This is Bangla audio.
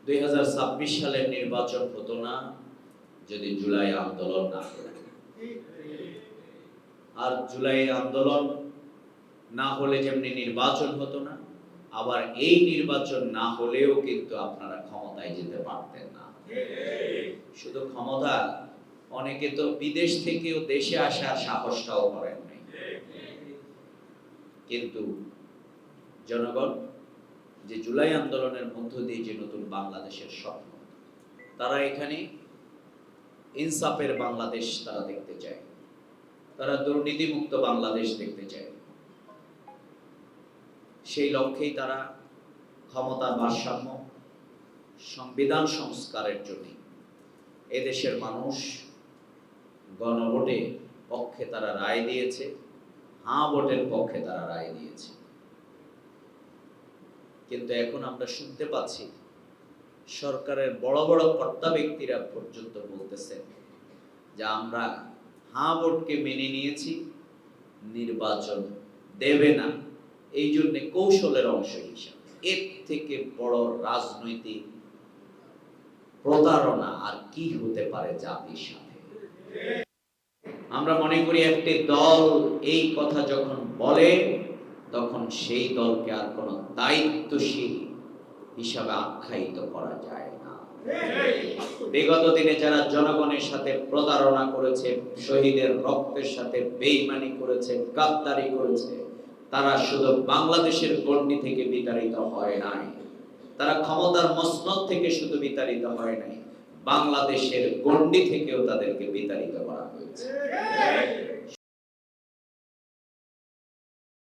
2026 সালের নির্বাচন হতো না যদি জুলাই আন্দোলন না হতো। আর জুলাই আন্দোলন না হলে যেমনি নির্বাচন হতো না, আবার এই নির্বাচন না হলেও কিন্তু আপনারা ক্ষমতায় যেতে পারতেন না। শুধু ক্ষমতা, অনেকে তো বিদেশ থেকেও দেশে আসার সাহসটাও করেন নাই। কিন্তু জনগণ যে জুলাই আন্দোলনের মধ্য দিয়ে যে নতুন বাংলাদেশের স্বপ্ন, তারা এখানে ইনসাফের বাংলাদেশ তারা দেখতে চায়, তারা দুর্নীতিমুক্ত বাংলাদেশ দেখতে চায়। সেই লক্ষ্যেই তারা ক্ষমতার ভারসাম্য, সংবিধান সংস্কারের জন্য এদেশের মানুষ গণভোটে পক্ষে তারা রায় দিয়েছে, হ্যাঁ ভোটের পক্ষে তারা রায় দিয়েছে। কিন্তু এখন আমরা শুনতে পাচ্ছি সরকারের বড় বড় কর্তা ব্যক্তিরা পর্যন্ত বলতেছেন যে আমরা হ্যাঁ ভোটকে মেনে নিয়েছি, নির্বাচন দেবে না, এই জন্য কৌশলের অংশ হিসাবে। এর থেকে বড় রাজনৈতিক প্রতারণা আর কি হতে পারে জাতির সাথে? আমরা মনে করি একটি দল এই কথা যখন বলে, তখন সেই দলকে আর কোনো দায়িত্বশীল হিসাবে আখ্যায়িত করা যায় না। বিগত দিনে যারা জনগণের সাথে প্রতারণা করেছে, শহীদের রক্তের সাথে বেইমানি করেছে, গাদ্দারি করেছে, তারা শুধু বাংলাদেশের গণ্ডি থেকে বিতাড়িত হয় নাই, তারা ক্ষমতার মসনদ থেকে শুধু বিতাড়িত হয় নাই, বাংলাদেশের গণ্ডি থেকেও তাদেরকে বিতাড়িত করা হয়েছে।